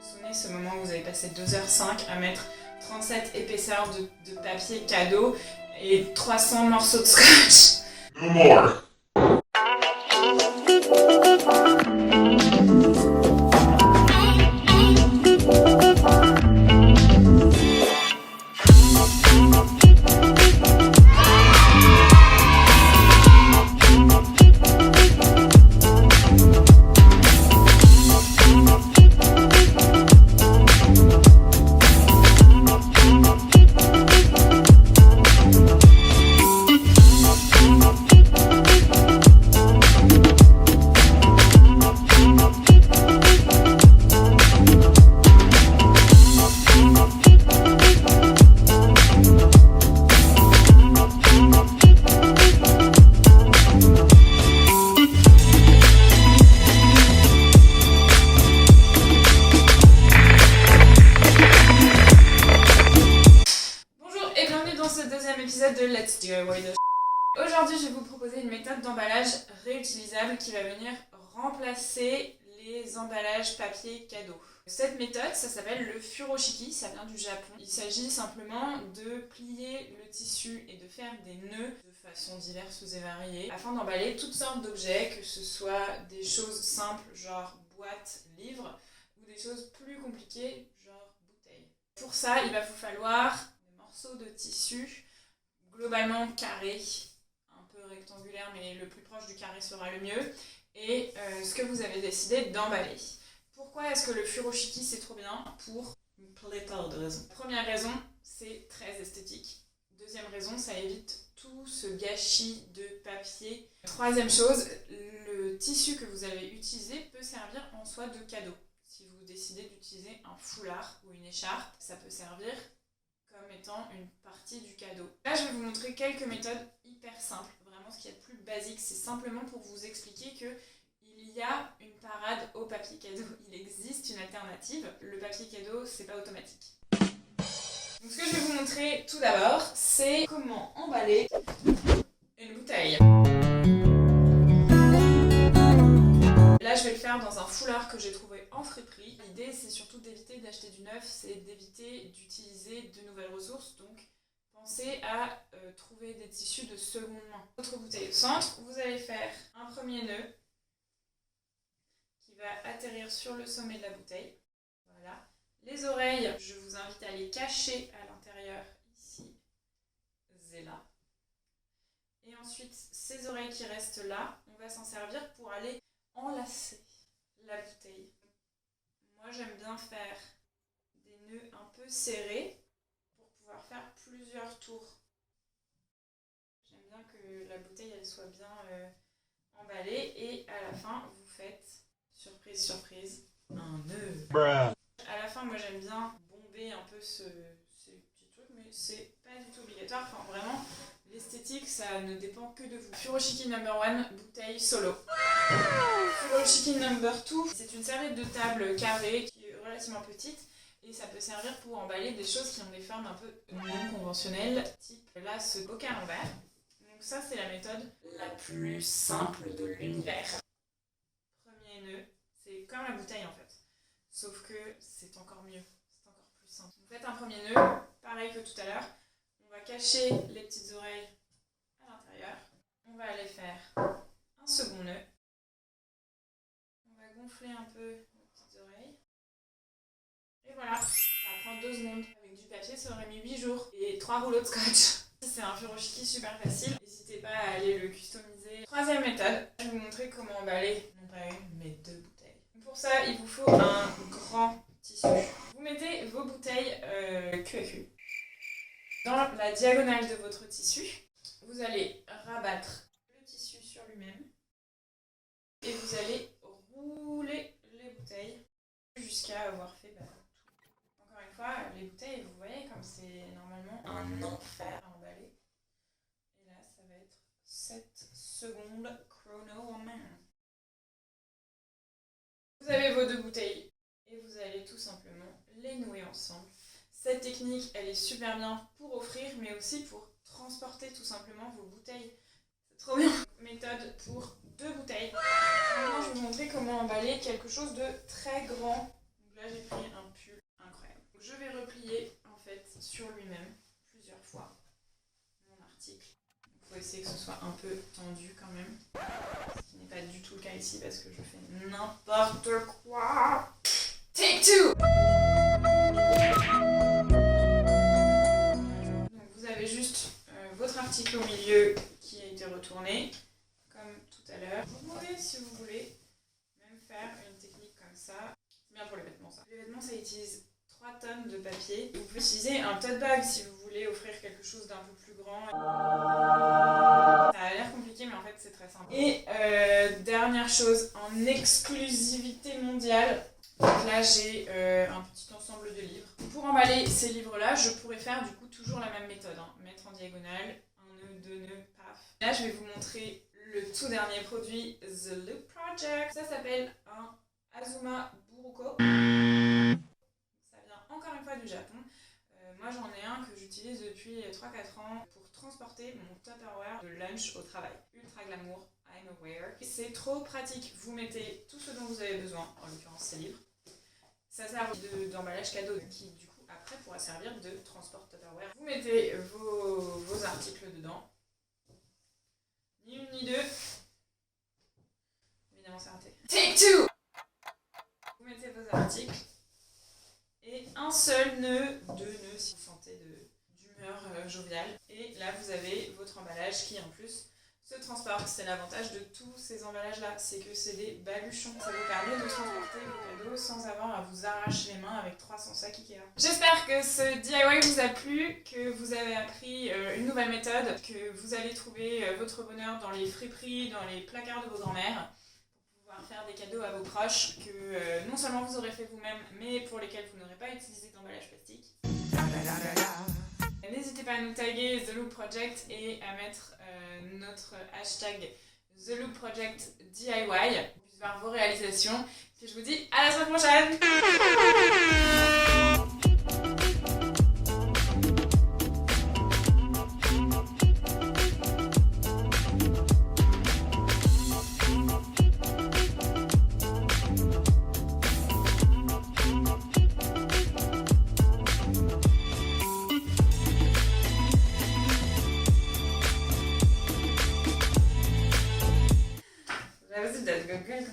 vous souvenez ce moment où vous avez passé 2h05 à mettre 37 épaisseurs de papier cadeau et 300 morceaux de scotch? No more. Épisode de Let's DIY the Aujourd'hui, je vais vous proposer une méthode d'emballage réutilisable qui va venir remplacer les emballages papier cadeau. Cette méthode, ça s'appelle le furoshiki, ça vient du Japon. Il s'agit simplement de plier le tissu et de faire des nœuds de façon diverses et variées afin d'emballer toutes sortes d'objets, que ce soit des choses simples genre boîte, livre, ou des choses plus compliquées genre bouteille. Pour ça, il va vous falloir des morceaux de tissu globalement carré, un peu rectangulaire, mais le plus proche du carré sera le mieux, et ce que vous avez décidé d'emballer. Pourquoi est-ce que le furoshiki c'est trop bien? Pour une pléthore de raisons. Première raison, c'est très esthétique. Deuxième raison, ça évite tout ce gâchis de papier. Troisième chose, le tissu que vous allez utiliser peut servir en soi de cadeau. Si vous décidez d'utiliser un foulard ou une écharpe, ça peut servir comme étant une partie du cadeau. Là, je vais vous montrer quelques méthodes hyper simples. Vraiment, ce qu'il y a de plus basique, c'est simplement pour vous expliquer que il y a une parade au papier cadeau. Il existe une alternative. Le papier cadeau, c'est pas automatique. Donc, ce que je vais vous montrer tout d'abord, c'est comment emballer une bouteille. Là, je vais le faire dans un foulard que j'ai trouvé en friperie. L'idée, c'est surtout d'éviter d'acheter du neuf, c'est d'éviter d'utiliser de nouvelles ressources. Donc, pensez à trouver des tissus de seconde main. Votre bouteille au centre, vous allez faire un premier nœud qui va atterrir sur le sommet de la bouteille. Voilà. Les oreilles, je vous invite à les cacher à l'intérieur, ici et là. Et ensuite, ces oreilles qui restent là, on va s'en servir pour aller enlacer la bouteille. Moi, j'aime bien faire des nœuds un peu serrés pour pouvoir faire plusieurs tours. J'aime bien que la bouteille elle soit bien emballée et à la fin, vous faites, surprise, surprise, un nœud. Bruh. À la fin, moi, j'aime bien bomber un peu ces petits trucs, mais c'est pas du tout obligatoire. Enfin, vraiment, l'esthétique, ça ne dépend que de vous. Furoshiki number 1, bouteille solo. Furoshiki number 2, c'est une serviette de table carrée qui est relativement petite et ça peut servir pour emballer des choses qui ont des formes un peu non conventionnelles, type là ce bocal en verre. Donc ça, c'est la méthode la plus simple de l'univers. Premier nœud, c'est comme la bouteille en fait, sauf que c'est encore mieux, c'est encore plus simple. Vous faites un premier nœud, pareil que tout à l'heure, on va cacher les petites oreilles à l'intérieur, on va aller faire un second nœud. On va gonfler un peu nos petites oreilles. Et voilà, ça prend 2 secondes. Avec du papier, ça aurait mis 8 jours. Et 3 rouleaux de scotch. C'est un furoshiki super facile. N'hésitez pas à aller le customiser. Troisième méthode, je vais vous montrer comment emballer, non pas une, mais 2 bouteilles. Pour ça, il vous faut un grand tissu. Vous mettez vos bouteilles cul à cul dans la diagonale de votre tissu. Vous allez rabattre le tissu sur lui-même. Et vous allez rouler les bouteilles jusqu'à avoir fait tout. Encore une fois, les bouteilles, vous voyez comme c'est normalement un enfer à emballer. Et là, ça va être 7 secondes chrono en main. Vous avez vos 2 bouteilles et vous allez tout simplement les nouer ensemble. Cette technique, elle est super bien pour offrir, mais aussi pour transporter tout simplement vos bouteilles. C'est trop bien. Méthode pour 2 bouteilles. Maintenant, je vais vous montrer comment emballer quelque chose de très grand. Donc là, j'ai pris soit un peu tendu quand même. Ce qui n'est pas du tout le cas ici parce que je fais n'importe quoi. Take two! Donc vous avez juste votre article au milieu qui a été retourné, comme tout à l'heure. Vous pouvez, si vous voulez, même faire une technique comme ça. C'est bien pour les vêtements ça. Les vêtements ça utilise 3 tonnes de papier. Vous pouvez utiliser un tote bag si vous voulez offrir quelque chose d'un peu plus grand. Ça a l'air compliqué mais en fait c'est très simple. Et dernière chose, en exclusivité mondiale, donc là j'ai un petit ensemble de livres. Pour emballer ces livres-là, je pourrais faire du coup toujours la même méthode. Mettre en diagonale, un nœud, 2 nœuds, paf. Là je vais vous montrer le tout dernier produit, The Loop Project. Ça s'appelle un Azuma Buruko. Encore une fois du Japon. Moi j'en ai un que j'utilise depuis 3-4 ans pour transporter mon Tupperware de lunch au travail. Ultra glamour, I'm aware. C'est trop pratique. Vous mettez tout ce dont vous avez besoin, en l'occurrence ces livres. Ça sert d'emballage cadeau qui du coup après pourra servir de transport Tupperware. Vous mettez vos articles dedans. Ni une ni deux. Évidemment c'est raté. Take two! Vous mettez vos articles. Et un seul nœud, 2 nœuds si vous sentez d'humeur joviale. Et là vous avez votre emballage qui en plus se transporte. C'est l'avantage de tous ces emballages là, c'est que c'est des baluchons. Ça vous permet de transporter vos cadeaux sans avoir à vous arracher les mains avec 300 sacs Ikea. J'espère que ce DIY vous a plu, que vous avez appris une nouvelle méthode, que vous allez trouver votre bonheur dans les friperies, dans les placards de vos grand-mères. Faire des cadeaux à vos proches que non seulement vous aurez fait vous-même, mais pour lesquels vous n'aurez pas utilisé d'emballage plastique. N'hésitez pas à nous taguer The Loop Project et à mettre notre hashtag The Loop Project DIY pour qu'on puisse voir vos réalisations. Puis je vous dis à la semaine prochaine! That was a dead good.